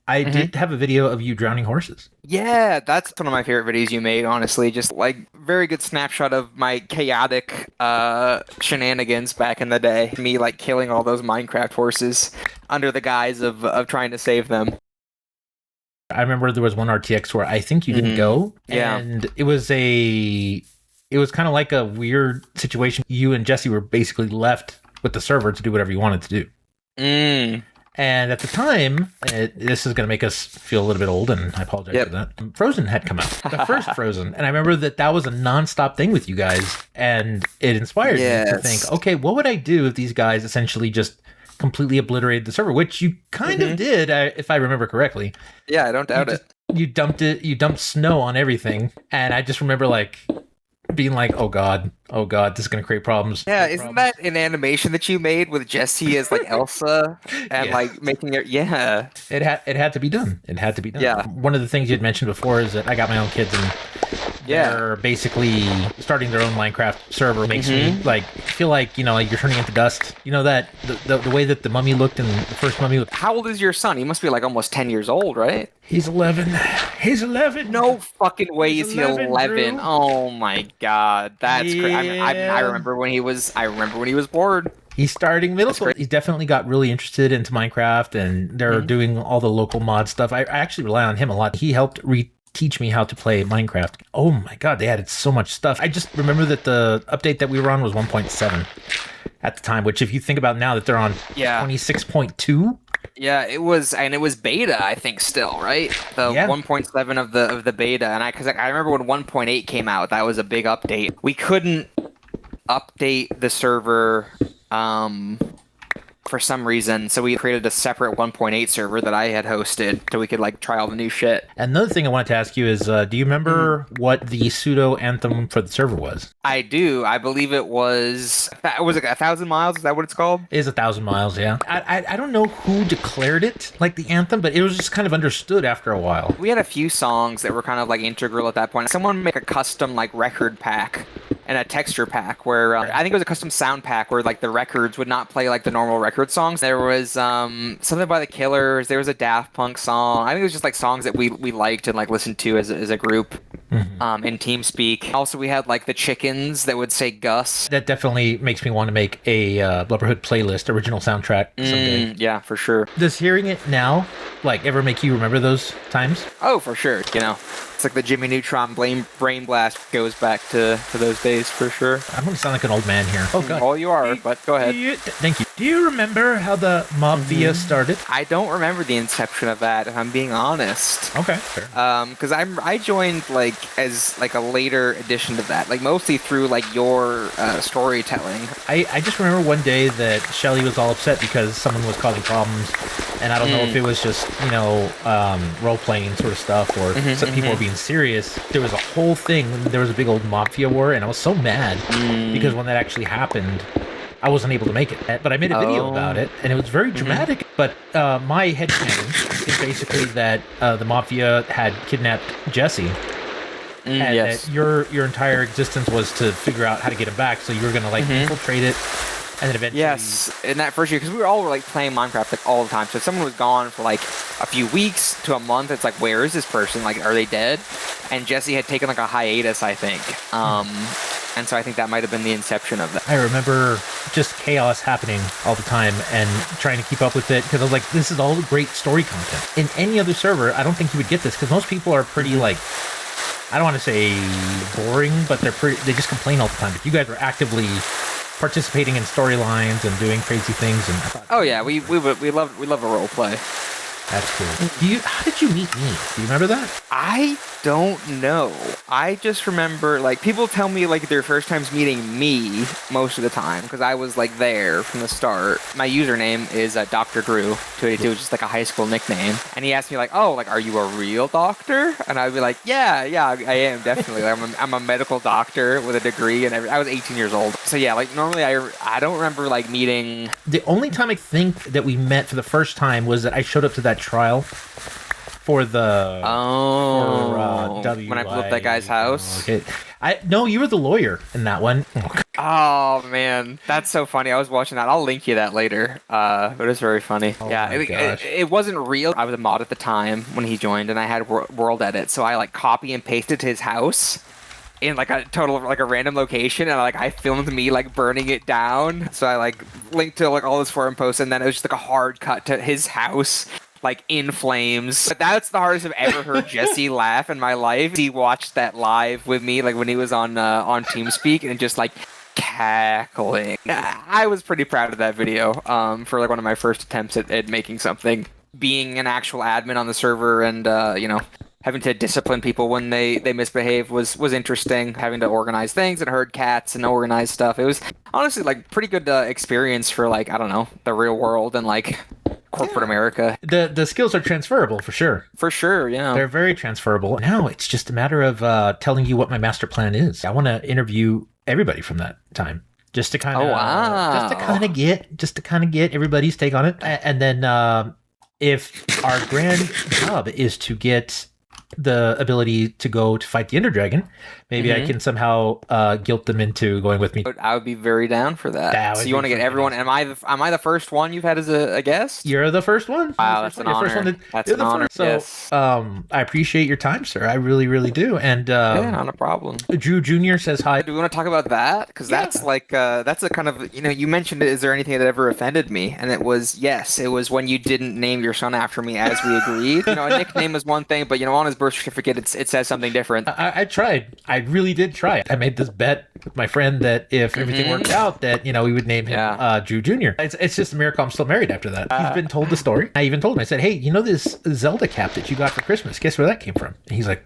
I did have a video of you drowning horses. Yeah, that's one of my favorite videos you made, honestly. Just like very good snapshot of my chaotic shenanigans back in the day. Me like killing all those Minecraft horses under the guise of trying to save them. I remember there was one RTX where I think you didn't go, Yeah. and it was kind of like a weird situation. You and Jesse were basically left with the server to do whatever you wanted to do. Mm. And at the time, this is going to make us feel a little bit old, and I apologize for that. Frozen had come out, the first Frozen, and I remember that was a nonstop thing with you guys, and it inspired me to think, okay, what would I do if these guys essentially just completely obliterated the server, which you kind of did, if I remember correctly. Yeah, I don't doubt it. You dumped snow on everything, and I just remember like being like, oh god, this is gonna create problems. Yeah, isn't that an animation that you made with Jessie as like Elsa and like making it? Yeah, it had to be done. It had to be done. Yeah. One of the things you'd mentioned before is that I got my own kids, and they're basically starting their own Minecraft server. Makes me like feel like like you're turning into dust. You know that the way that the mummy looked in the first mummy. How old is your son? He must be like almost 10 years old, right? He's 11. He's 11. No fucking way is he 11. Drew. Oh my god, that's crazy. I remember when he was. I remember when he was bored. He's starting middle school. He's definitely got really interested into Minecraft, and they're doing all the local mod stuff. I actually rely on him a lot. He helped teach me how to play Minecraft. Oh my god, they added so much stuff. I just remember that the update that we were on was 1.7 at the time, which if you think about now that they're on 26.2. Yeah, it was beta, I think, still, right? The 1.7 of the beta, and I remember when 1.8 came out, that was a big update. We couldn't update the server for some reason, so we created a separate 1.8 server that I had hosted so we could like try all the new shit. Another thing I wanted to ask you is, do you remember what the pseudo anthem for the server was? I do. I believe it was it 1,000 miles. Is that what it's called? It is 1,000 miles. Yeah. I don't know who declared it like the anthem, but it was just kind of understood after a while. We had a few songs that were kind of like integral at that point. Someone make a custom like record pack and a texture pack where I think it was a custom sound pack where like the records would not play like the normal record songs. There was something by the Killers. There was a Daft Punk song. I think it was just like songs that we liked and like listened to as a group in TeamSpeak. Also, we had like the Chickens that would say Gus. That definitely makes me want to make a Blubberhood playlist, original soundtrack someday. Yeah, for sure. Does hearing it now like ever make you remember those times? Oh, for sure. It's like the Jimmy Neutron brain blast goes back to those days for sure. I'm going to sound like an old man here. Oh, God. Oh, you are, but go ahead. Thank you. Do you remember how the Mafia started? I don't remember the inception of that, if I'm being honest. Okay, fair. Because I joined like as like a later addition to that, like mostly through like your storytelling. I just remember one day that Shelly was all upset because someone was causing problems, and I don't know if it was just role-playing sort of stuff or if some people were being serious. There was a whole thing. There was a big old Mafia war, and I was so mad because when that actually happened, I wasn't able to make it. But I made a video about it, and it was very dramatic. But my headcanon is basically that the Mafia had kidnapped Jesse. And that your entire existence was to figure out how to get him back, so you were going to like infiltrate it. And then eventually... Yes, in that first year, because we were all like playing Minecraft like all the time. So if someone was gone for like a few weeks to a month, it's like, where is this person? Like, are they dead? And Jesse had taken like a hiatus, I think. And so I think that might have been the inception of that. I remember just chaos happening all the time and trying to keep up with it because I was like, this is all great story content. In any other server, I don't think you would get this because most people are pretty like, I don't want to say boring, but they just complain all the time. But you guys were actively participating in storylines and doing crazy things. And I thought, we love a role play. That's cool. How did you meet me? Do you remember that? I don't know. I just remember, like, people tell me, like, their first times meeting me most of the time, because I was, like, there from the start. My username is Dr. Drew, 282, which is, like, a high school nickname. And he asked me, like, oh, like, are you a real doctor? And I'd be like, yeah, I am, definitely. Like, I'm a medical doctor with a degree, and I was 18 years old. So, yeah, like, normally I don't remember, like, meeting... The only time I think that we met for the first time was that I showed up to that trial for the when I blew up that guy's house. Okay. No, you were the lawyer in that one. Oh man, that's so funny. I was watching that. I'll link you that later. But it's very funny. Yeah, it wasn't real. I was a mod at the time when he joined, and I had world edit, so I like copy and pasted to his house in like a total like a random location, and I filmed me like burning it down. So I like linked to like all his forum posts, and then it was just like a hard cut to his house like in flames. But that's the hardest I've ever heard Jesse laugh in my life. He watched that live with me, like when he was on TeamSpeak, and just like cackling. I was pretty proud of that video for like one of my first attempts at making something. Being an actual admin on the server and having to discipline people when they misbehave was interesting. Having to organize things and herd cats and organize stuff. It was honestly like pretty good experience for like, I don't know, the real world and like corporate America. The skills are transferable for sure. For sure, yeah. They're very transferable. Now it's just a matter of telling you what my master plan is. I want to interview everybody from that time. Just to kind of get everybody's take on it. And then if our grand job is to get the ability to go to fight the Ender Dragon, maybe I can somehow guilt them into going with me. I would be very down for that. So you want to get everyone? Am I the first one you've had as a guest? You're the first one. Wow, that's an honor. That's an honor. So yes. I appreciate your time, sir. I really, really do. And yeah, not a problem. Drew Jr. says hi. Do we want to talk about that? Because that's like that's a kind of you mentioned is there anything that ever offended me? And it was yes. It was when you didn't name your son after me as we agreed. A nickname is one thing, but on his birth certificate it says something different. I tried. I really did try. I made this bet with my friend that if everything worked out, that we would name him Drew Jr. It's just a miracle I'm still married after that. He's been told the story. I even told him. I said, "Hey, this Zelda cap that you got for Christmas? Guess where that came from?" And he's like,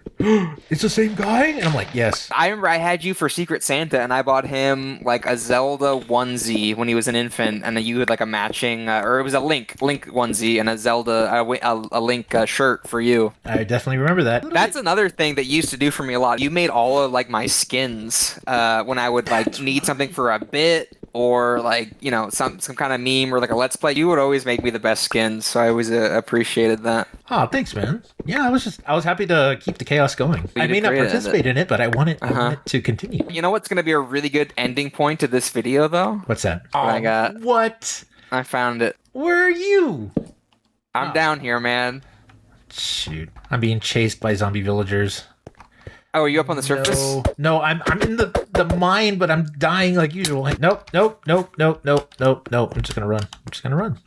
"It's the same guy." And I'm like, "Yes." I remember I had you for Secret Santa, and I bought him like a Zelda onesie when he was an infant, and then you had like a matching, or it was a Link onesie and a Zelda a Link shirt for you. I definitely remember that. That's another thing that you used to do for me a lot. You made all of like my skins when I would like need something for a bit or like some kind of meme or like a let's play. You would always make me the best skins, so I always appreciated that. Oh, thanks, man. Yeah, I was happy to keep the chaos going. I may not participate in it, but I want it to continue. You know what's going to be a really good ending point to this video, though? What's that? I got what? I found it. Where are you? I'm down here, man. Shoot, I'm being chased by zombie villagers. Oh, are you up on the surface? No, I'm in the mine, but I'm dying like usual. Nope. I'm just gonna run.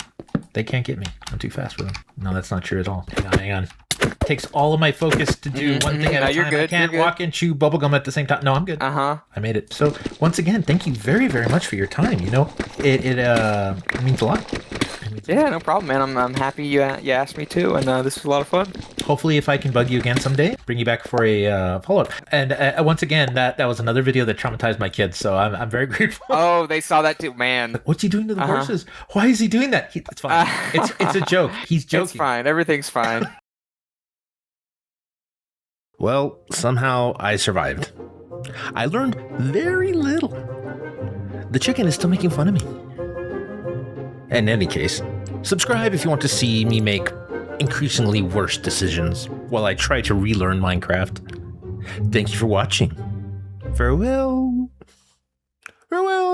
They can't get me. I'm too fast for them. No, that's not true at all. Hang on. It takes all of my focus to do one thing at a time. You're good. I can't walk and chew bubblegum at the same time. No, I'm good. I made it. So once again, thank you very, very much for your time. It means a lot. Yeah, no problem, man. I'm happy you asked me to, and this was a lot of fun. Hopefully, if I can bug you again someday, bring you back for a follow-up. And once again, that was another video that traumatized my kids, so I'm very grateful. Oh, they saw that too, man. What's he doing to the horses? Why is he doing that? It's fine. It's a joke. He's joking. It's fine. Everything's fine. Well, somehow I survived. I learned very little. The chicken is still making fun of me. In any case, subscribe if you want to see me make increasingly worse decisions while I try to relearn Minecraft. Thank you for watching. Farewell. Farewell.